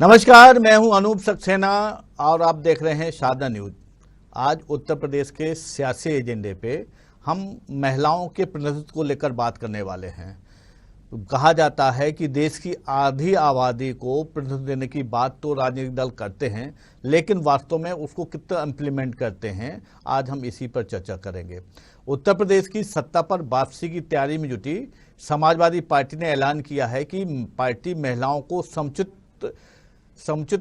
नमस्कार, मैं हूं अनूप सक्सेना और आप देख रहे हैं शारदा न्यूज। आज उत्तर प्रदेश के सियासी एजेंडे पे हम महिलाओं के प्रतिनिधित्व को लेकर बात करने वाले हैं। कहा जाता है कि देश की आधी आबादी को प्रतिनिधित्व देने की बात तो राजनीतिक दल करते हैं, लेकिन वास्तव में उसको कितना इम्प्लीमेंट करते हैं, आज हम इसी पर चर्चा करेंगे। उत्तर प्रदेश की सत्ता पर वापसी की तैयारी में जुटी समाजवादी पार्टी ने ऐलान किया है कि पार्टी महिलाओं को समुचित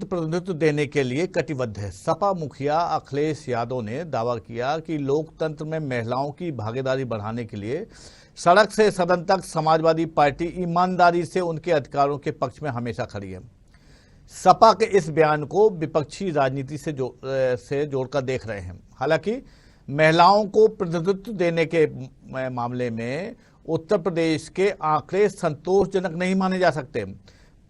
प्रतिनिधित्व देने के लिए कटिबद्ध है। सपा मुखिया अखिलेश यादव ने दावा किया कि लोकतंत्र में महिलाओं की भागीदारी बढ़ाने के लिए सड़क से सदन तक समाजवादी पार्टी ईमानदारी से उनके अधिकारों के पक्ष में हमेशा खड़ी है। सपा के इस बयान को विपक्षी राजनीति से जोड़कर देख रहे हैं। हालांकि महिलाओं को प्रतिनिधित्व देने के मामले में उत्तर प्रदेश के आंकड़े संतोषजनक नहीं माने जा सकते।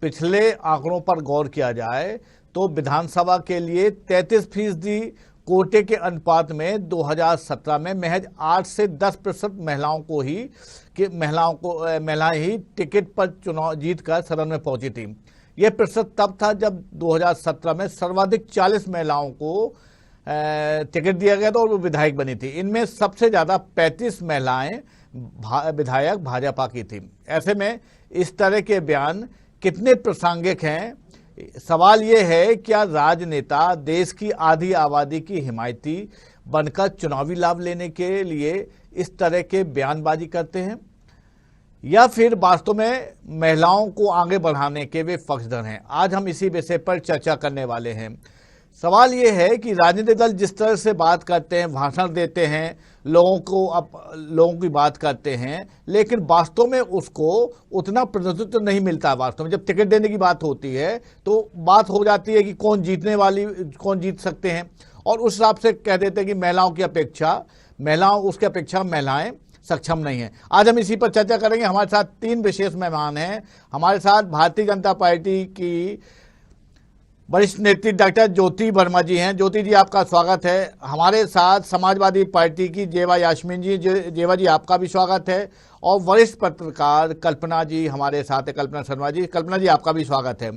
पिछले आंकड़ों पर गौर किया जाए तो विधानसभा के लिए 33% कोटे के अनुपात में 2017 में महज 8 से 10% महिलाएं ही टिकट पर चुनाव जीतकर सदन में पहुंची थी। यह प्रतिशत तब था जब 2017 में सर्वाधिक 40 महिलाओं को टिकट दिया गया था और वो विधायक बनी थी। इनमें सबसे ज्यादा 35 महिलाएं विधायक भाजपा की थी। ऐसे में इस तरह के बयान कितने प्रासंगिक हैं? सवाल यह है, क्या राजनेता देश की आधी आबादी की हिमायती बनकर चुनावी लाभ लेने के लिए इस तरह के बयानबाजी करते हैं, या फिर वास्तव में महिलाओं को आगे बढ़ाने के वे पक्षधर हैं? आज हम इसी विषय पर चर्चा करने वाले हैं। सवाल ये है कि राजनीतिक दल जिस तरह से बात करते हैं, भाषण देते हैं, लोगों की बात करते हैं, लेकिन वास्तव में उसको उतना प्रतिनिधित्व नहीं मिलता। वास्तव में जब टिकट देने की बात होती है तो बात हो जाती है कि कौन जीत सकते हैं, और उस हिसाब से कह देते हैं कि उसके अपेक्षा महिलाएं सक्षम नहीं है। आज हम इसी पर चर्चा करेंगे। हमारे साथ 3 विशेष मेहमान हैं। हमारे साथ भारतीय जनता पार्टी की वरिष्ठ नेत्री डॉक्टर ज्योति वर्मा जी हैं। ज्योति जी, आपका स्वागत है। हमारे साथ समाजवादी पार्टी की जेवा यास्मीन जी। जेवा जी, आपका भी स्वागत है। और वरिष्ठ पत्रकार कल्पना जी हमारे साथ है, कल्पना शर्मा जी। कल्पना जी, आपका भी स्वागत है।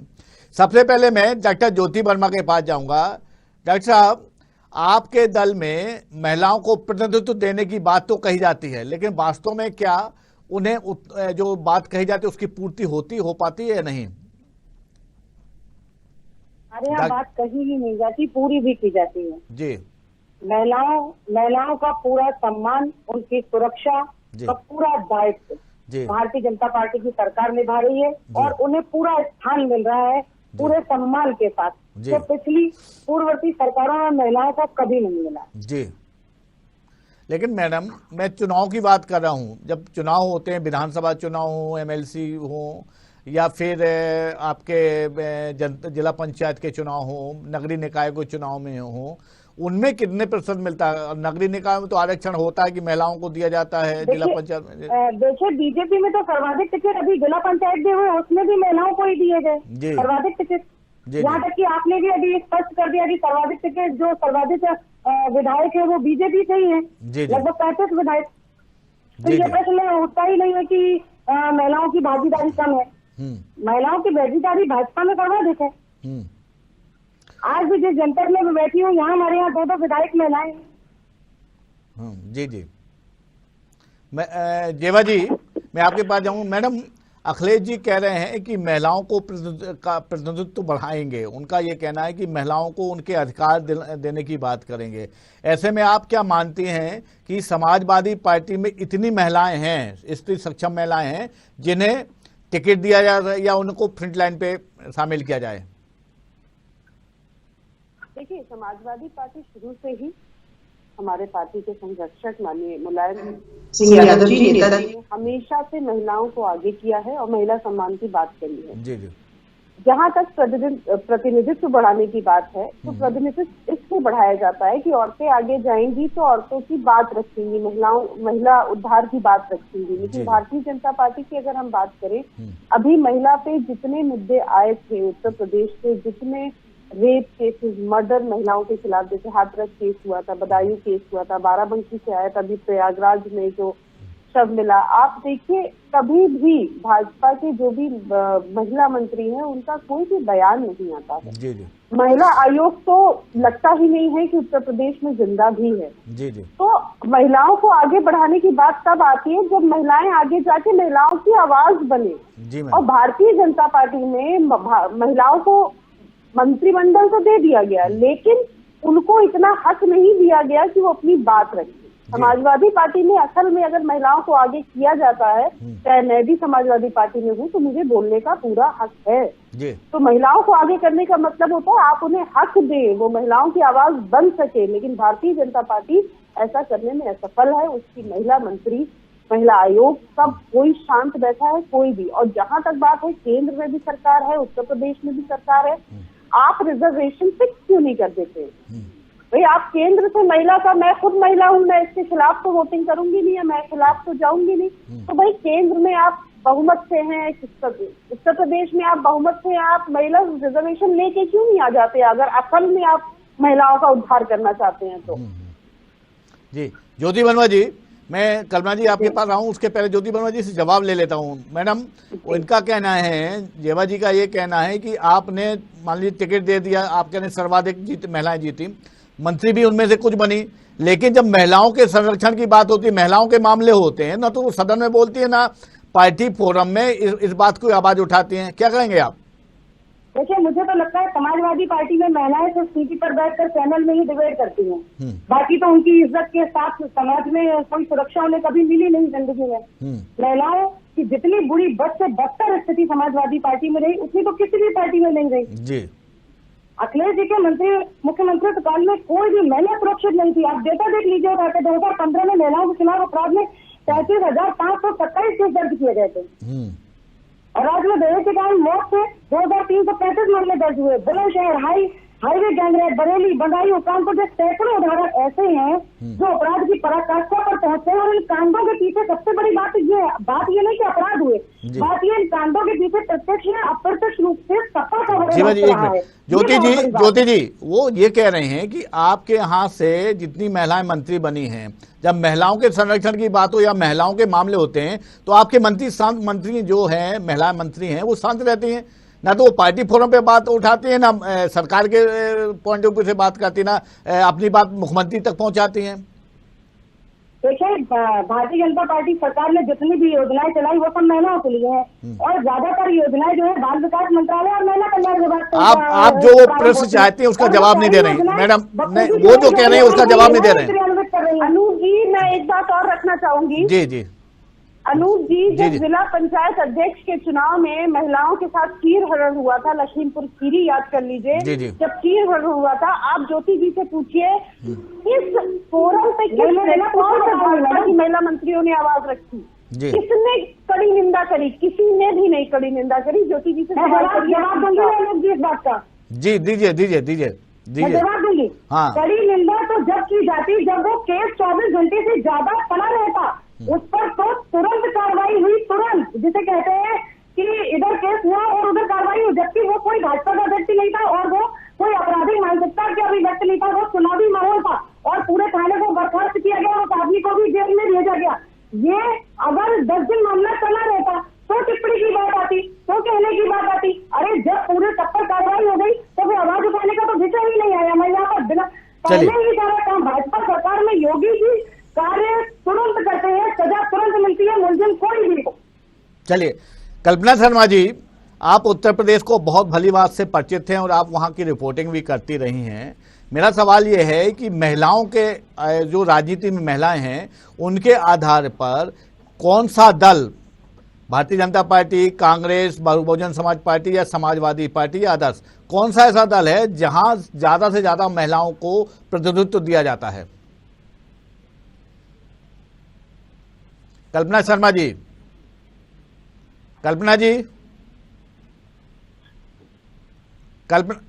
सबसे पहले मैं डॉक्टर ज्योति वर्मा के पास जाऊंगा। डॉक्टर साहब, आपके दल में महिलाओं को प्रतिनिधित्व देने की बात तो कही जाती है, लेकिन वास्तव में क्या उन्हें जो बात कही जाती है उसकी पूर्ति हो पाती है या नहीं? हमारे यहाँ बात कही ही नहीं जाती, पूरी भी की जाती है जी। महिलाओं का पूरा सम्मान, उनकी सुरक्षा का पूरा दायित्व भारतीय जनता पार्टी की सरकार निभा रही है और उन्हें पूरा स्थान मिल रहा है पूरे सम्मान के साथ, जो पिछली पूर्ववर्ती सरकारों में महिलाओं को कभी नहीं मिला जी। लेकिन मैडम, मैं चुनाव की बात कर रहा हूँ। जब चुनाव होते हैं, विधानसभा चुनाव हो, MLC हो, या फिर आपके जिला पंचायत के चुनाव हो, नगरीय निकाय के चुनाव में हो, उनमें कितने प्रतिशत मिलता है? नगरीय निकाय में तो आरक्षण होता है कि महिलाओं को दिया जाता है। जिला पंचायत में देखिए, बीजेपी में तो सर्वाधिक टिकट अभी जिला पंचायत दिए हुए, उसमें भी महिलाओं को ही दिए गए सर्वाधिक टिकट। यहाँ तक कि आपने भी अभी स्पष्ट कर दिया कि सर्वाधिक टिकट जो सर्वाधिक विधायक है वो बीजेपी से ही है, लगभग 35 विधायक। तो ये प्रश्न उठता ही नहीं है कि महिलाओं की भागीदारी कम है। महिलाओं की भागीदारी भाजपा में सर्वाधिक है। आज भी जिस जनपद में मैं बैठी हूँ, यहाँ हमारे यहाँ 2 विधायक महिलाएं हैं। जी। मैं जेवा जी, मैं आपके पास जाऊँ। मैडम, अखिलेश जी कह रहे हैं कि महिलाओं को प्रतिनिधित्व बढ़ाएंगे। उनका ये कहना है कि महिलाओं को उनके अधिकार देने की बात करेंगे। ऐसे में आप क्या मानती हैं कि समाजवादी पार्टी में इतनी महिलाएं हैं, स्त्री सक्षम महिलाएं हैं, जिन्हें टिकट दिया जाए या उनको फ्रंट लाइन पे शामिल किया जाए? देखिए, समाजवादी पार्टी शुरू से ही हमारे पार्टी के संरक्षक माननीय मुलायम सिंह यादव जी ने हमेशा से महिलाओं को आगे किया है और महिला सम्मान की बात करी है। जी। जहाँ तक प्रतिनिधित्व बढ़ाने की बात है, तो प्रतिनिधित्व इससे बढ़ाया जाता है कि औरतें आगे जाएंगी तो औरतों की बात रखेंगी, महिला उद्धार की बात रखेंगी। लेकिन भारतीय जनता पार्टी की अगर हम बात करें, अभी महिला पे जितने मुद्दे आए थे उत्तर प्रदेश से, जितने रेप केसेस, मर्डर महिलाओं के खिलाफ, जैसे हाथरस केस हुआ था, बदायूं केस हुआ था, बाराबंकी से आया था, अभी प्रयागराज में जो शव मिला। आप देखिए, कभी भी भाजपा के जो भी महिला मंत्री हैं उनका कोई भी बयान नहीं आता है। जी जी। महिला आयोग तो लगता ही नहीं है कि उत्तर प्रदेश में जिंदा भी है। जी जी। तो महिलाओं को आगे बढ़ाने की बात तब आती है जब महिलाएं आगे जाके महिलाओं की आवाज बने। जी मैम। और भारतीय जनता पार्टी में महिलाओं को मंत्रिमंडल तो दे दिया गया, लेकिन उनको इतना हक नहीं दिया गया कि वो अपनी बात रखें। समाजवादी पार्टी में असल में अगर महिलाओं को आगे किया जाता है, चाहे मैं भी समाजवादी पार्टी में हूँ, तो मुझे बोलने का पूरा हक है। जी। तो महिलाओं को आगे करने का मतलब होता है आप उन्हें हक दें, वो महिलाओं की आवाज बन सके। लेकिन भारतीय जनता पार्टी ऐसा करने में असफल है। उसकी महिला मंत्री, महिला आयोग, सब कोई शांत बैठा है, कोई भी। और जहां तक बात है, केंद्र में भी सरकार है, उत्तर प्रदेश में भी सरकार है, आप रिजर्वेशन फिक्स क्यों नहीं कर देते भाई? आप केंद्र से महिला का, मैं खुद महिला हूँ, मैं इसके खिलाफ तो वोटिंग करूंगी नहीं, मैं खिलाफ तो जाऊंगी नहीं। तो भाई केंद्र में आप बहुमत से हैं, उत्तर प्रदेश में आप बहुमत से हैं, आप महिला रिजर्वेशन लेके क्यों नहीं आ जाते अगर असल में आप महिलाओं का उद्धार करना चाहते हैं तो? जी ज्योति वर्मा जी, मैं कल्पना जी आपके पास आऊं उसके पहले ज्योति वर्मा जी से जवाब ले लेता हूं। मैडम, इनका कहना है, जेवा जी का ये कहना है कि आपने मान लीजिए टिकट दे दिया, आप कहने सर्वाधिक महिलाएं जीती, मंत्री भी उनमें से कुछ बनी, लेकिन जब महिलाओं के संरक्षण की बात होती है, महिलाओं के मामले होते हैं ना, तो वो सदन में बोलती है ना पार्टी फोरम में इस बात को आवाज उठाती हैं। क्या कहेंगे आप? देखिए, मुझे तो लगता है समाजवादी पार्टी में महिलाएं तो सीटी पर बैठकर चैनल में ही डिबेट करती हैं। बाकी तो उनकी इज्जत के साथ समाज में कोई सुरक्षा उन्हें कभी मिली नहीं जिंदगी में। महिलाओं की जितनी बुरी बद से बदतर स्थिति समाजवादी पार्टी में रही, उतनी तो किसी भी पार्टी में नहीं रही। जी। अखिलेश जी के मुख्यमंत्री काल में कोई भी महिला सुरक्षित नहीं थी। आप डेटा देख लीजिए, 2015 में महिलाओं के खिलाफ अपराध में 33,527 केस दर्ज किए गए थे। और आज में दहेज के कारण मौत से 2,335 मामले दर्ज हुए। बुलंदशहर हाईवे गैंगरेप, बरेली, बदायूं, कानपुर के सैकड़ों उदाहरण ऐसे हैं जो अपराध की पराकाष्ठा पर पहुंचते हैं। और इन कांडों के पीछे सबसे बड़ी बात ये नहीं कि अपराध हुए, बात ये इन कांडों के पीछे प्रत्यक्ष या अप्रत्यक्ष रूप से सत्ता का है। ज्योति जी, वो ये कह रहे हैं कि आपके यहाँ से जितनी महिलाएं मंत्री बनी हैं, जब महिलाओं के संरक्षण की बात हो या महिलाओं के मामले होते हैं, तो आपके मंत्री जो है, महिला मंत्री हैं, वो शांत रहती हैं, ना तो वो पार्टी फोरम पे बात उठाती है, ना सरकार के पॉइंट ऑफ व्यू से बात करती, ना अपनी बात मुख्यमंत्री तक पहुंचाती हैं। देखिए, भारतीय जनता पार्टी सरकार ने जितनी भी योजनाएं चलाई वो सब महिलाओं के लिए है। और ज्यादातर योजनाएं जो है बाल विकास मंत्रालय और महिला कल्याण विभाग। आप जो प्रश्न चाहते हैं उसका जवाब नहीं दे रहे हैं मैडम, वो जो कह रहे हैं उसका जवाब नहीं दे रहे हैं। अनूप जी, मैं एक बात और रखना चाहूंगी। जी जी। अनूप जी, जब जिला पंचायत अध्यक्ष के चुनाव में महिलाओं के साथ चीर हरण हुआ था, लखीमपुर खीरी याद कर लीजिए, जब चीर हरण हुआ था, आप ज्योति जी से पूछिए इस फोरम पे किस महिला मंत्रियों ने आवाज रखी, किसने कड़ी निंदा करी? किसी ने भी नहीं कड़ी निंदा करी। ज्योति जी से जवाब दूंगी इस बात का। जी दीजिए जवाब दूंगी। हाँ। कड़ी निंदा तो जब की जाती जब वो केस 24 घंटे से ज्यादा पड़ा रहता, उस पर तो तुरंत कार्रवाई हुई, तुरंत, जिसे कहते हैं कि इधर केस हुआ और उधर कार्रवाई हुई, जबकि वो कोई भाजपा का व्यक्ति नहीं था और वो कोई आपराधिक मानसिकता के अभिव्यक्ति नहीं था, वो चुनावी माहौल था और पूरे थाने को बर्खास्त किया गया और उस आदमी को भी जेल में भेजा गया। ये अगर 10 दिन मामला चला रहता तो टिप्पणी की बात आती, तो कहने की बात आती। अरे जब पूरे सब पर कार्रवाई हो गई तो फिर आवाज उठाने का तो विषय ही नहीं आया। मैं यहाँ पर बिना पहले ही सारा काम भाजपा सरकार में योगी जी कार्य तुरंत करते हैं, सजा तुरंत मिलती है, मुलजिम कोई भी हो। चलिए कल्पना शर्मा जी, आप उत्तर प्रदेश को बहुत भली बात से परिचित हैं और आप वहां की रिपोर्टिंग भी करती रही हैं। मेरा सवाल ये है कि महिलाओं के जो राजनीति में महिलाएं हैं उनके आधार पर कौन सा दल, भारतीय जनता पार्टी, कांग्रेस, बहुजन समाज पार्टी या समाजवादी पार्टी या अदर्स, कौन सा ऐसा दल है जहां ज्यादा से ज्यादा महिलाओं को प्रतिनिधित्व दिया जाता है? कल्पना शर्मा जी, कल्पना जी, कल्पना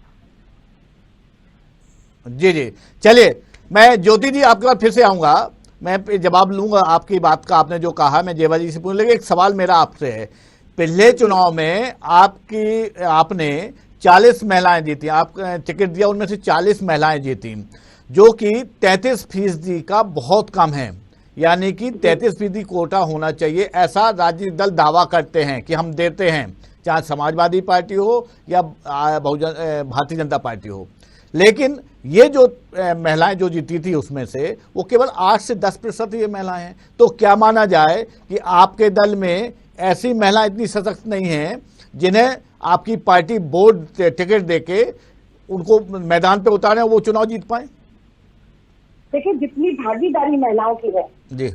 जी। चलिए, मैं ज्योति जी आपके पास फिर से आऊंगा, मैं जवाब लूंगा आपकी बात का। आपने जो कहा मैं जेवा जी से पूछ, लेकिन एक सवाल मेरा आपसे है। पिछले चुनाव में आपने 40 महिलाएं जीती, आप टिकट दिया, उनमें से 40 महिलाएं जीती, जो कि 33% का बहुत कम है। यानी कि 33% कोटा होना चाहिए, ऐसा राजनीतिक दल दावा करते हैं कि हम देते हैं, चाहे समाजवादी पार्टी हो या भारतीय जनता पार्टी हो। लेकिन ये जो महिलाएं जो जीती थी उसमें से वो केवल 8 से 10% ये महिलाएं हैं। तो क्या माना जाए कि आपके दल में ऐसी महिलाएं इतनी सशक्त नहीं हैं जिन्हें आपकी पार्टी बोर्ड टिकट देके उनको मैदान पे उतारे वो चुनाव जीत पाए? देखिए, जितनी भागीदारी महिलाओं की है जी,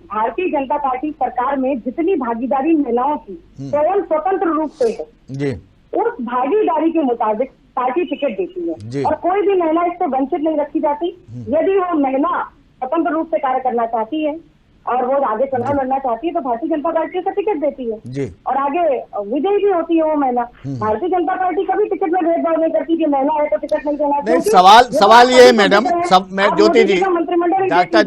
भारतीय जनता पार्टी सरकार में, जितनी भागीदारी महिलाओं की केवल स्वतंत्र रूप से है जी, उस भागीदारी के मुताबिक पार्टी टिकट देती है और कोई भी महिला इससे वंचित नहीं रखी जाती। यदि वो महिला स्वतंत्र रूप से कार्य करना चाहती है और वो आगे चुनाव लड़ना चाहती है तो भारतीय जनता पार्टी का टिकट देती है जी, और आगे विजयी भी होती है वो महिला। भारतीय जनता पार्टी कभी टिकट में भेदभाव नहीं करती कि महिला है तो टिकट नहीं देना। नहीं, सवाल ये है मैडम, सब मैं ज्योति जी, डॉक्टर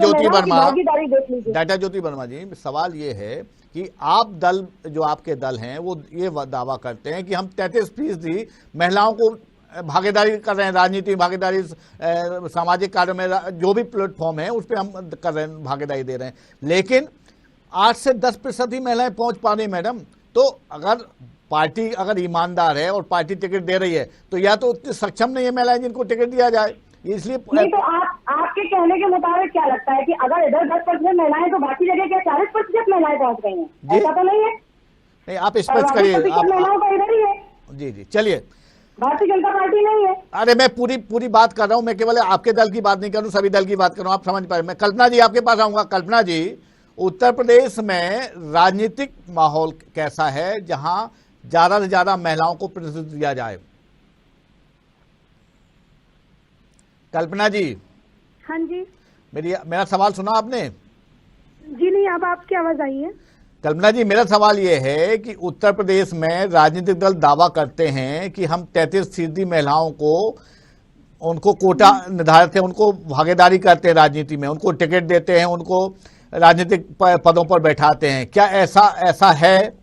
ज्योति वर्मा जी, सवाल ये है कि आप दल, जो आपके दल हैं वो ये दावा करते हैं कि हम 33% महिलाओं को भागीदारी कर रहे हैं, राजनीति भागीदारी, सामाजिक कार्यों में जो भी प्लेटफॉर्म है उस पर हम कर रहे हैं, भागीदारी दे रहे हैं, लेकिन 8 से 10% ही महिलाएं पहुंच पा रही मैडम। तो अगर पार्टी अगर ईमानदार है और पार्टी टिकट दे रही है तो या तो उतनी सक्षम नहीं है महिलाएं जिनको टिकट दिया जाए, इसलिए नहीं। तो आपके कहने के मुताबिक क्या लगता है कि अगर इधर 10% महिलाएं तो बाकी जगह क्या 40% महिलाएं पहुंच गई हैं? ऐसा तो नहीं है। नहीं, आप स्पष्ट करिए। महिलाओं का इधर ही है। जी जी, चलिए, भारतीय जनता पार्टी नहीं है। अरे मैं पूरी बात कर रहा हूं, मैं केवल आपके दल की बात नहीं कर रहा हूं, सभी दल की बात कर रहा हूं, आप समझ पाए। मैं कल्पना जी आपके पास आऊंगा। कल्पना जी, उत्तर प्रदेश में राजनीतिक माहौल कैसा है जहां ज्यादा से ज्यादा महिलाओं को प्रतिनिधित्व दिया जाए? कल्पना जी। हाँ जी। मेरा सवाल सुना आपने? जी नहीं, अब आपकी आवाज आई है। कल्पना जी, मेरा सवाल ये है कि उत्तर प्रदेश में राजनीतिक दल दावा करते हैं कि हम 33% महिलाओं को, उनको कोटा निर्धारित है, उनको भागीदारी करते हैं राजनीति में, उनको टिकट देते हैं, उनको राजनीतिक पदों पर बैठाते हैं। क्या ऐसा है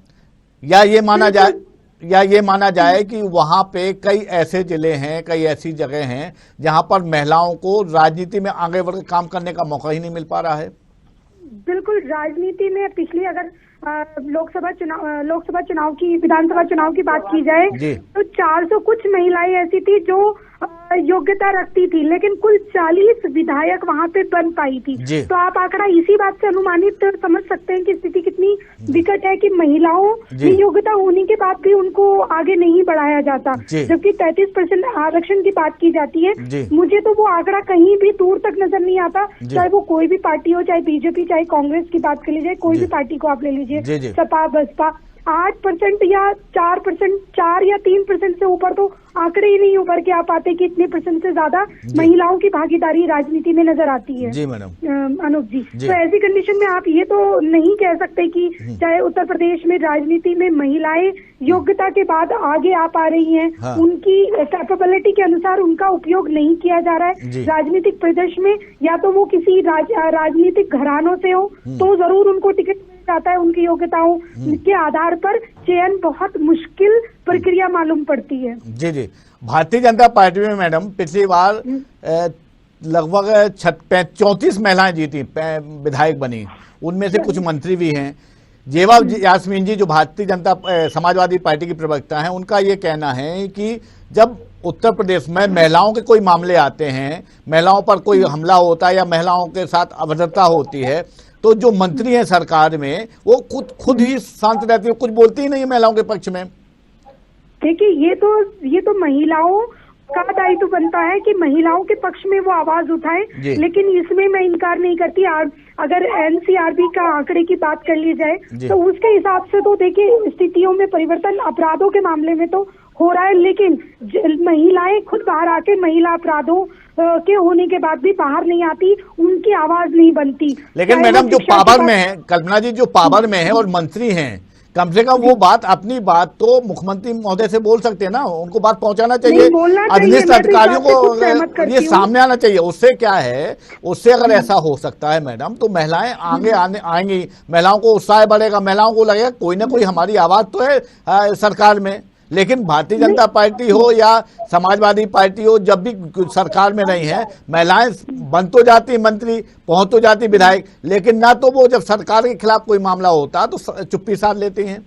या ये माना जाए कि वहां पे कई ऐसे जिले हैं, कई ऐसी जगह हैं जहां पर महिलाओं को राजनीति में आगे बढ़कर काम करने का मौका ही नहीं मिल पा रहा है? बिल्कुल, राजनीति में पिछली अगर लोकसभा चुनाव की, विधानसभा चुनाव की बात की जाए तो 400 कुछ महिलाएं ऐसी थी जो योग्यता रखती थी, लेकिन कुल 40 विधायक वहां पे बन पाई थी। तो आप आंकड़ा इसी बात से अनुमानित समझ सकते हैं कि स्थिति कितनी विकट है कि महिलाओं की योग्यता होने के बाद भी उनको आगे नहीं बढ़ाया जाता, जबकि 33% आरक्षण की बात की जाती है। मुझे तो वो आंकड़ा कहीं भी दूर तक नजर नहीं आता, चाहे वो कोई भी पार्टी हो, चाहे बीजेपी, चाहे कांग्रेस की बात कर लीजिए, कोई भी पार्टी को आप ले लीजिए, सपा बसपा, 8% या 4%, 4 या 3% से ऊपर तो आंकड़े ही नहीं उभर के आ पाते कि इतने परसेंट से ज्यादा महिलाओं की भागीदारी राजनीति में नजर आती है। जी मैडम। अनूप जी, तो ऐसी कंडीशन में आप ये तो नहीं कह सकते कि चाहे उत्तर प्रदेश में राजनीति में महिलाएं योग्यता के बाद आगे आ पा रही हैं, हाँ। उनकी कैपेबिलिटी के अनुसार उनका उपयोग नहीं किया जा रहा है राजनीतिक परिदृश्य में, या तो वो किसी राजनीतिक घरानों से हो तो जरूर उनको टिकट जाता है, उनकी योग्यताओं के आधार पर चयन बहुत मुश्किल प्रक्रिया मालूम पड़ती है। जी जी, भारतीय जनता पार्टी में मैडम पिछली बार लगभग 34 महिलाएं जीती, विधायक बनी, उनमें से कुछ मंत्री भी हैं। जेवा यास्मीन जी जो भारतीय जनता समाजवादी पार्टी की प्रवक्ता हैं, उनका ये कहना है कि जब उत्तर प्रदेश में महिलाओं के कोई मामले आते हैं, महिलाओं पर कोई हमला होता है या महिलाओं के साथ अभद्रता होती है, तो जो मंत्री हैं सरकार में वो खुद ही शांत रहती है, कुछ बोलती ही नहीं है महिलाओं के पक्ष में। देखिए, ये तो महिलाओं का दायित्व बनता है कि महिलाओं के पक्ष में वो आवाज उठाए, लेकिन इसमें मैं इनकार नहीं करती। अगर एनसीआरबी का आंकड़े की बात कर ली जाए तो उसके हिसाब से तो देखिए स्थितियों में परिवर्तन अपराधों के मामले में तो हो रहा है, लेकिन महिलाएं खुद बाहर आके महिला अपराधों के होने के बाद भी बाहर नहीं आती, उनकी आवाज नहीं बनती। लेकिन मैडम जो पावर में है, कल्पना जी जो पावर में है और मंत्री हैं, कम से कम वो बात, अपनी बात तो मुख्यमंत्री महोदय से बोल सकते हैं ना, उनको बात पहुंचाना चाहिए, अधीनस्थ अधिकारियों को ये सामने आना चाहिए। उससे क्या है, उससे अगर ऐसा हो सकता है मैडम तो महिलाएं आगे आएंगी, महिलाओं को उत्साह बढ़ेगा, महिलाओं को लगेगा कोई ना कोई हमारी आवाज तो है सरकार में। लेकिन भारतीय जनता पार्टी हो या समाजवादी पार्टी हो, जब भी सरकार में नहीं है, महिलाएं बन तो जाती मंत्री, पहुंच तो जाती विधायक, लेकिन ना तो वो जब सरकार के खिलाफ कोई मामला होता तो चुप्पी साध लेती हैं।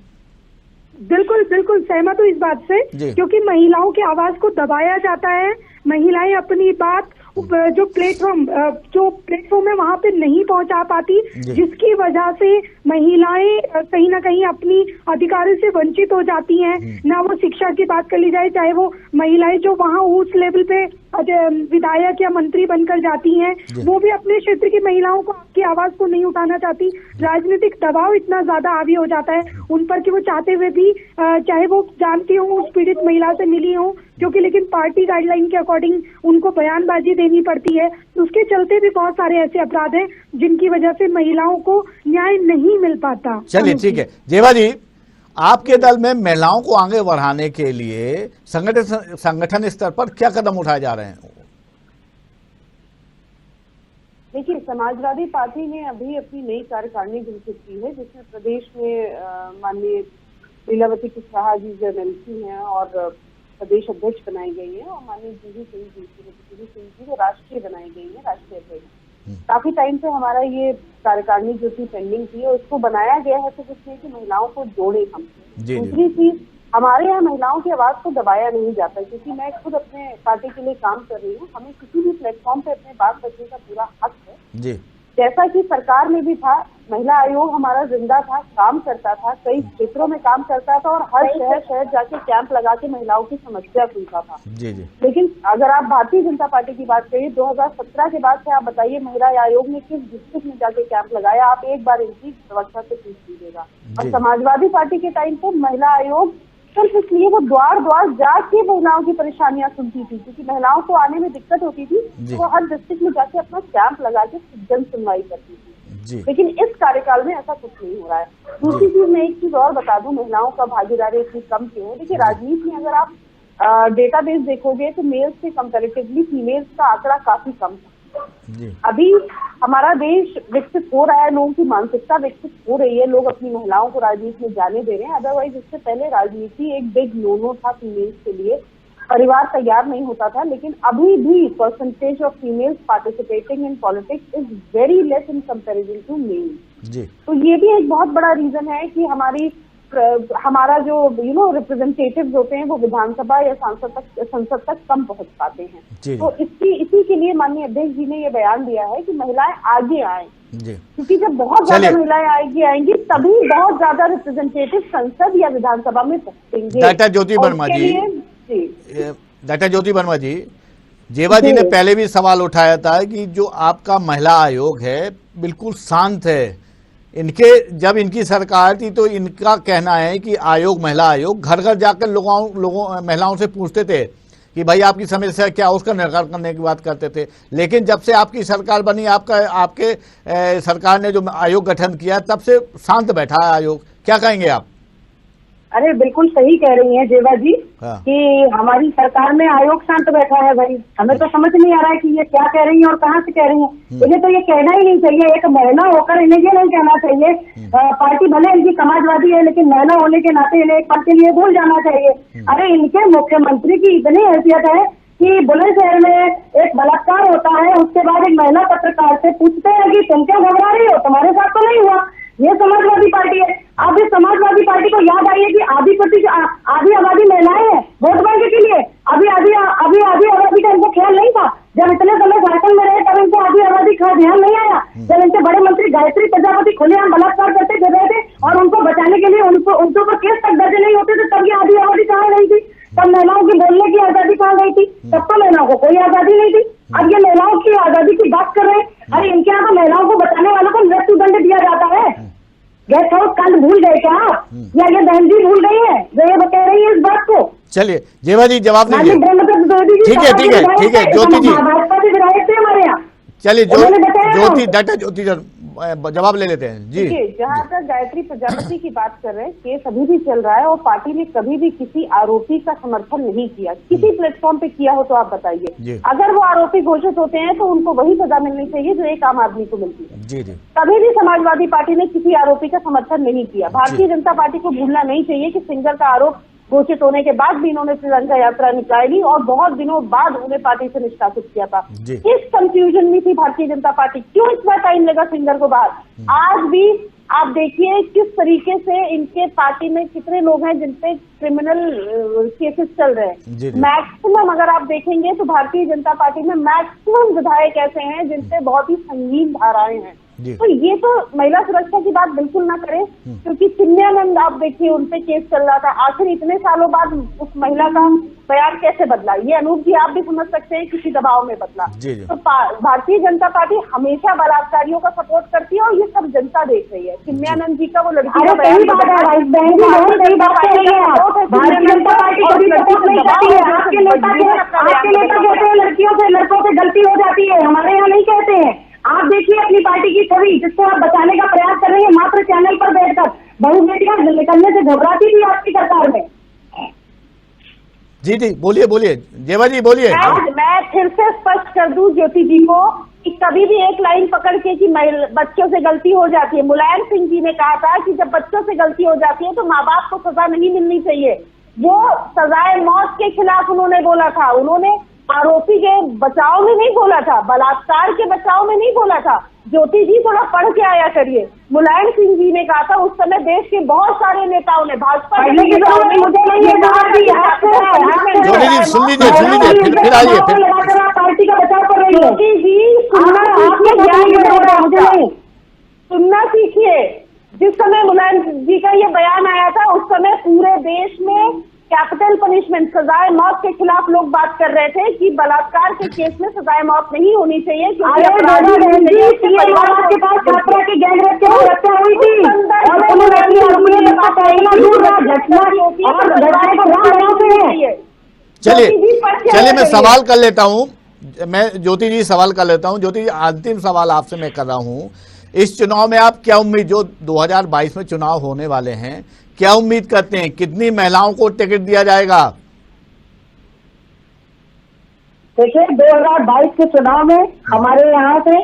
बिल्कुल बिल्कुल सहमत हूँ इस बात से, क्योंकि महिलाओं की आवाज को दबाया जाता है। महिलाएं अपनी बात जो प्लेटफॉर्म है वहाँ पे नहीं पहुँचा पाती, जिसकी वजह से महिलाएं कहीं ना कहीं अपनी अधिकारों से वंचित हो जाती हैं। ना वो शिक्षा की बात कर ली जाए, चाहे वो महिलाएं जो वहाँ उस लेवल पे विधायक या मंत्री बनकर जाती हैं, वो भी अपने क्षेत्र की महिलाओं को की आवाज को नहीं उठाना चाहती। राजनीतिक दबाव इतना ज्यादा हावी हो जाता है उन पर कि वो चाहते हुए भी, चाहे वो जानती हो उस पीड़ित महिला से मिली हो, क्योंकि लेकिन पार्टी गाइडलाइन के अकॉर्डिंग उनको बयानबाजी देनी पड़ती है। उसके चलते भी बहुत सारे ऐसे अपराध हैं जिनकी वजह से महिलाओं को न्याय नहीं मिल पाता। चलिए ठीक है जेवा जी, आपके दल में महिलाओं को आगे बढ़ाने के लिए संगठन स्तर पर क्या कदम उठाए जा रहे हैं? देखिए, समाजवादी पार्टी ने अभी अपनी नई कार्यकारिणी घोषित की है, जिसमें प्रदेश में माननीय लीलावती कुशवाहा जी जो एमएलसी हैं और प्रदेश अध्यक्ष बनाई गई है, और माननीय जूही सिंह जी जो राष्ट्रीय बनाई गई है, राष्ट्रीय अध्यक्ष। काफी टाइम से हमारा ये कार्यकारिणी जो थी पेंडिंग थी, और उसको बनाया गया है तो इसलिए कि महिलाओं को जोड़े हम। दूसरी चीज, हमारे यहाँ महिलाओं की आवाज को दबाया नहीं जाता, क्योंकि मैं खुद अपने पार्टी के लिए काम कर रही हूँ। हमें किसी भी प्लेटफॉर्म पे अपने बात रखने का पूरा हक है। जैसा कि सरकार में भी था, महिला आयोग हमारा जिंदा था, काम करता था, कई क्षेत्रों में काम करता था, और हर शहर जाके कैंप लगा के महिलाओं की समस्या सुनता था। लेकिन अगर आप भारतीय जनता पार्टी की बात करिए, 2017 के बाद से आप बताइए महिला आयोग ने किस डिस्ट्रिक्ट में जाके कैंप लगाया, आप एक बार इनकी प्रवक्ता से पूछ लीजिएगा। और समाजवादी पार्टी के टाइम पर महिला आयोग सिर्फ इसलिए वो द्वार द्वार जाके महिलाओं की परेशानियां सुनती थी, क्योंकि महिलाओं को आने में दिक्कत होती थी, वो हर डिस्ट्रिक्ट में जाके अपना कैंप लगा के जन सुनवाई करती थी। लेकिन इस कार्यकाल में ऐसा कुछ नहीं हो रहा है। दूसरी चीज, मैं एक चीज और बता दूं, महिलाओं का भागीदारी इतनी कम क्यों है? देखिए, राजनीति में अगर आप डेटाबेस देखोगे तो मेल्स से कंपैरेटिवली फीमेल्स का आंकड़ा काफी कम था। अभी हमारा देश विकसित हो रहा है, लोगों की मानसिकता विकसित हो रही है, लोग अपनी महिलाओं को राजनीति में जाने दे रहे हैं। अदरवाइज इससे पहले राजनीति एक बिग नो था फीमेल्स के लिए, परिवार तैयार नहीं होता था। लेकिन अभी भी percentage of females participating in politics is very less in comparison to male. तो ये भी एक बहुत बड़ा रीजन है कि हमारा जो रिप्रेजेंटेटिव्स होते हैं वो विधानसभा या संसद तक कम पहुंच पाते हैं। तो इसी के लिए माननीय अध्यक्ष जी ने ये बयान दिया है कि महिलाएं आगे आए, क्योंकि जब बहुत ज्यादा महिलाएं आएंगी तभी बहुत ज्यादा रिप्रेजेंटेटिव संसद या विधानसभा में पहुंचेंगे। डॉक्टर ज्योति वर्मा जी, जेवा जी ने पहले भी सवाल उठाया था कि जो आपका महिला आयोग है बिल्कुल शांत है। जब इनकी सरकार थी तो इनका कहना है कि महिला आयोग घर घर जाकर महिलाओं से पूछते थे कि भाई आपकी समस्या क्या, उसका निराकरण करने की बात करते थे। लेकिन जब से आपकी सरकार बनी, आपके सरकार ने जो आयोग गठन किया, तब से शांत बैठा है आयोग। क्या कहेंगे आप? अरे बिल्कुल सही कह रही हैं जेवा जी कि हमारी सरकार में आयोग शांत बैठा है। भाई हमें तो समझ नहीं आ रहा है कि ये क्या कह रही हैं और कहाँ से कह रही हैं। इन्हें तो ये कहना ही नहीं चाहिए, एक महिला होकर इन्हें ये नहीं कहना चाहिए। पार्टी भले इनकी समाजवादी है, लेकिन महिला होने के नाते इन्हें एक पल के लिए भूल जाना चाहिए। अरे इनके मुख्यमंत्री की इतनी हैसियत है कि बुलंदशहर में एक बलात्कार होता है, उसके बाद एक महिला पत्रकार से पूछते हैं कि तुम क्यों घबरा रही हो, तुम्हारे साथ तो नहीं हुआ। ये समाजवादी पार्टी है। अब इस समाजवादी पार्टी को याद आई है कि आधी आबादी महिलाएं हैं वोट बैंक के लिए। अभी आधी आबादी का इनको ख्याल नहीं था। जब इतने समय झारखंड में रहे तब इनको आधी आबादी का ध्यान नहीं आया। जब इनके बड़े मंत्री गायत्री प्रजापति खुलेआम बलात्कार करते फिर रहे थे और उनको बचाने के लिए उनके ऊपर केस तक दर्ज नहीं होते थे, तब ये आधी आबादी कहाँ गई थी? तब महिलाओं की बोलने की आजादी कहाँ गई थी? तब तो महिलाओं को कोई आजादी नहीं थी। अब ये महिलाओं की आजादी की बात कर रहे हैं। अरे इनके यहाँ तो महिलाओं को बचाने वालों को मृत्यु दंड दिया जाता है। गेस्ट हाउस कांड भूल गए क्या आप? या ये बहन जी भूल गई है जो ये बता रही है इस बात को? चलिए जेवा जी जवाब दीजिए। ठीक है ज्योति जी, भाजपा के विधायक थे हमारे यहाँ। चलिए ज्योति जवाब ले लेते हैं जी। जहाँ तक गायत्री प्रजापति की बात कर रहे हैं, केस अभी भी चल रहा है और पार्टी ने कभी भी किसी आरोपी का समर्थन नहीं किया। किसी प्लेटफॉर्म पे किया हो तो आप बताइए। अगर वो आरोपी घोषित होते हैं तो उनको वही सजा मिलनी चाहिए जो एक आम आदमी को मिलती है। कभी भी समाजवादी पार्टी ने किसी आरोपी का समर्थन नहीं किया। भारतीय जनता पार्टी को भूलना नहीं चाहिए कि सिंगर का आरोप घोषित होने के बाद भी इन्होंने तिरंगा यात्रा निकाली और बहुत दिनों बाद उन्हें पार्टी से निष्कासित किया था। इस कंफ्यूजन में थी भारतीय जनता पार्टी, क्यों इतना टाइम लगा सिंगर को बाहर। आज भी आप देखिए किस तरीके से इनके पार्टी में कितने लोग हैं जिन पे क्रिमिनल केसेस चल रहे हैं। मैक्सिमम अगर आप देखेंगे तो भारतीय जनता पार्टी में मैक्सिमम विधायक ऐसे हैं जिन पे बहुत ही संगीन धाराएं हैं। तो ये तो महिला सुरक्षा की बात बिल्कुल ना करें, क्योंकि चिन्मयानंद आप देखिए उन पे केस चल रहा था, आखिर इतने सालों बाद उस महिला का बयान कैसे बदला, ये अनूप जी आप भी समझ सकते हैं, किसी दबाव में बदला। तो भारतीय जनता पार्टी हमेशा बलात्कारियों का सपोर्ट करती है और ये सब जनता देख रही है। चिन्मयानंद जी का वो लड़की का बयान लड़कियों से लड़कों से गलती हो जाती है, हमारे यहाँ नहीं कहते हैं। आप देखिए अपनी पार्टी की छवि जिसको आप बचाने का प्रयास कर रही है, मात्र चैनल पर बैठकर बहु बेटियां निकलने से घबराती थी आपकी सरकार में। जी बोलिए बोलिए जेवा जी बोलिए। मैं फिर से स्पष्ट कर दूं ज्योति जी को कि कभी भी एक लाइन पकड़ के कि बच्चों से गलती हो जाती है। मुलायम सिंह जी ने कहा था कि जब बच्चों से गलती हो जाती है तो माँ बाप को सजा नहीं मिलनी चाहिए। वो सजाए मौत के खिलाफ उन्होंने बोला था, उन्होंने आरोपी के बचाव में नहीं बोला था, बलात्कार के बचाव में नहीं बोला था। ज्योति जी थोड़ा पढ़ के आया करिए। मुलायम सिंह जी ने कहा था उस समय देश के बहुत सारे नेताओं ने, भाजपा के ज्योति जी सुन लीजिए फिर आइए पार्टी का बचाव कर रही है। ज्योति जी सुनना सीखिए। जिस समय मुलायम जी का ये बयान आया था उस समय पूरे देश में कैपिटल पनिशमेंट सजाए मौत के खिलाफ लोग बात कर रहे थे कि बलात्कार के केस में सजाए मौत नहीं होनी चाहिए, क्योंकि चलिए मैं सवाल कर लेता हूँ, मैं ज्योति जी सवाल कर लेता हूँ। ज्योति जी अंतिम सवाल आपसे मैं कर रहा हूँ, इस चुनाव में आप क्या उम्मीद, जो 2022 में चुनाव होने वाले हैं, क्या उम्मीद करते हैं, कितनी महिलाओं को टिकट दिया जाएगा? देखिए 2022 के चुनाव में हमारे यहाँ से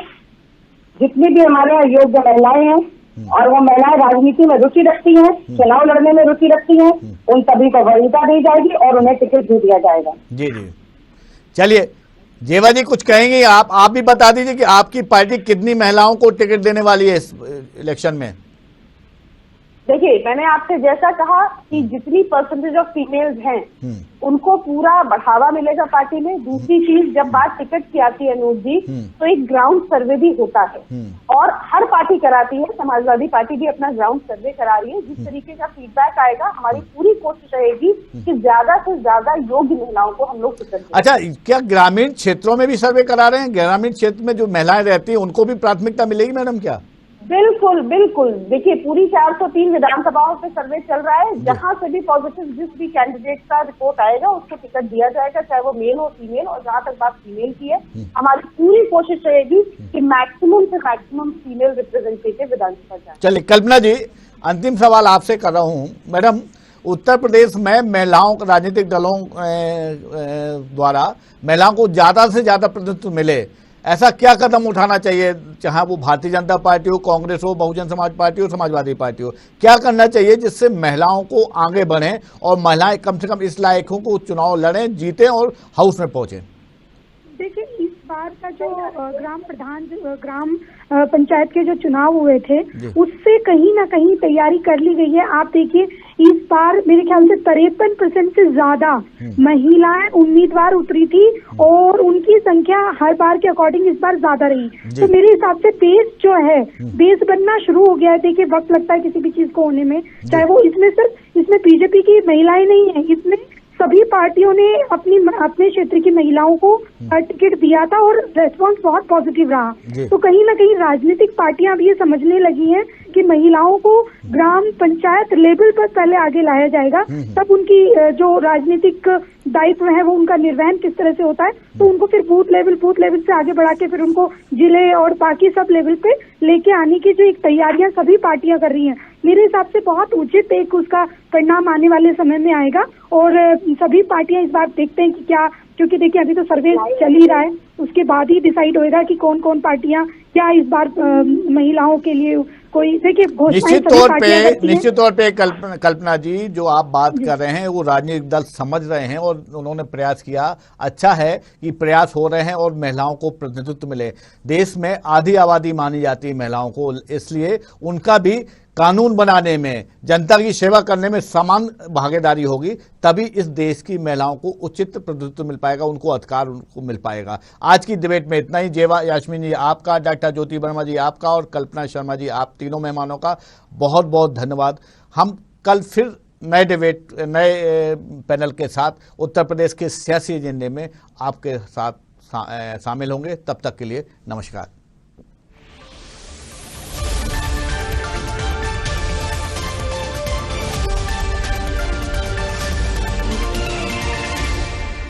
जितनी भी हमारे यहाँ योग्य महिलाएं हैं और वो महिलाएं राजनीति में रुचि रखती हैं, चुनाव लड़ने में रुचि रखती हैं, उन सभी को वरीयता दी जाएगी और उन्हें टिकट भी दिया जाएगा। जी चलिए जेवा जी कुछ कहेंगे आप भी बता दीजिए कि आपकी पार्टी कितनी महिलाओं को टिकट देने वाली है इस इलेक्शन में? देखिए मैंने आपसे जैसा कहा कि जितनी परसेंटेज ऑफ फीमेल्स हैं उनको पूरा बढ़ावा मिलेगा पार्टी में। दूसरी चीज, जब बात टिकट की आती है अनूप जी, तो एक ग्राउंड सर्वे भी होता है और हर पार्टी कराती है। समाजवादी पार्टी भी अपना ग्राउंड सर्वे करा रही है। जिस तरीके का फीडबैक आएगा हमारी पूरी कोशिश रहेगी कि ज्यादा से ज्यादा योग्य महिलाओं को हम लोग टिकट दें। अच्छा, क्या ग्रामीण क्षेत्रों में भी सर्वे करा रहे हैं? ग्रामीण क्षेत्र में जो महिलाएं रहती हैं उनको भी प्राथमिकता मिलेगी मैडम क्या? बिल्कुल बिल्कुल। देखिए पूरी 403 विधानसभाओं पे सर्वे चल रहा है, जहां से भी पॉजिटिव जिस भी कैंडिडेट का रिपोर्ट आएगा उसको टिकट दिया जाएगा, चाहे वो मेल हो फीमेल। और जहां तक बात फीमेल की है, हमारी पूरी कोशिश रहेगी कि मैक्सिमम से मैक्सिमम फीमेल रिप्रेजेंटेटिव विधानसभा जाए। चलिए कल्पना जी, अंतिम सवाल आपसे कर रहा हूँ। मैडम, उत्तर प्रदेश में महिलाओं को राजनीतिक दलों द्वारा महिलाओं को ज्यादा से ज्यादा प्रतिनिधित्व मिले, ऐसा क्या कदम उठाना चाहिए, चाहे वो भारतीय जनता पार्टी हो, कांग्रेस हो, बहुजन समाज पार्टी हो, समाजवादी पार्टी हो? क्या करना चाहिए जिससे महिलाओं को आगे बढ़े और महिलाएं कम से कम इस लायक हो को चुनाव लड़ें, जीतें और हाउस में पहुंचे? देखिए इस बार का जो ग्राम पंचायत के जो चुनाव हुए थे उससे कहीं ना कहीं तैयारी कर ली गई है। आप देखिए इस बार मेरे ख्याल से 53% से ज्यादा महिलाएं उम्मीदवार उतरी थी और उनकी संख्या हर बार के अकॉर्डिंग इस बार ज्यादा रही। तो मेरे हिसाब से बेस जो है, बेस बनना शुरू हो गया है। देखिए वक्त लगता है किसी भी चीज को होने में, चाहे वो इसमें बीजेपी की महिलाएं नहीं है, इसमें सभी पार्टियों ने अपने क्षेत्र की महिलाओं को टिकट दिया था और रेस्पॉन्स बहुत पॉजिटिव रहा। तो कहीं ना कहीं राजनीतिक पार्टियां भी ये समझने लगी हैं कि महिलाओं को ग्राम पंचायत लेवल पर पहले आगे लाया जाएगा, तब उनकी जो राजनीतिक दायित्व है वो उनका निर्वहन किस तरह से होता है, तो उनको फिर बूथ लेवल से आगे बढ़ा के फिर उनको जिले और बाकी सब लेवल पे लेके आने की जो एक तैयारियां सभी पार्टियां कर रही हैं, मेरे हिसाब से बहुत उचित एक उसका परिणाम आने वाले समय में आएगा। और सभी पार्टियां इस बार देखते हैं कि क्या, क्योंकि देखिए अभी तो सर्वे चल ही रहा है, उसके बाद ही डिसाइड होएगा कि कौन कौन पार्टियां क्या इस बार महिलाओं के लिए कोई देखिए निश्चित तौर पे कल्पना जी जो आप बात कर रहे हैं वो राजनीतिक दल समझ रहे हैं और उन्होंने प्रयास किया। अच्छा है कि प्रयास हो रहे हैं और महिलाओं को प्रतिनिधित्व मिले। देश में आधी आबादी मानी जाती है महिलाओं को, इसलिए उनका भी कानून बनाने में, जनता की सेवा करने में समान भागीदारी होगी, तभी इस देश की महिलाओं को उचित प्रतिनिधित्व मिल पाएगा, उनको अधिकार उनको मिल पाएगा। आज की डिबेट में इतना ही। जेवा यास्मीन जी आपका, डॉक्टर ज्योति वर्मा जी आपका और कल्पना शर्मा जी आप तीनों मेहमानों का बहुत बहुत धन्यवाद। हम कल फिर नए डिबेट, नए पैनल के साथ उत्तर प्रदेश के सियासी एजेंडे में आपके साथ शामिल होंगे। तब तक के लिए नमस्कार।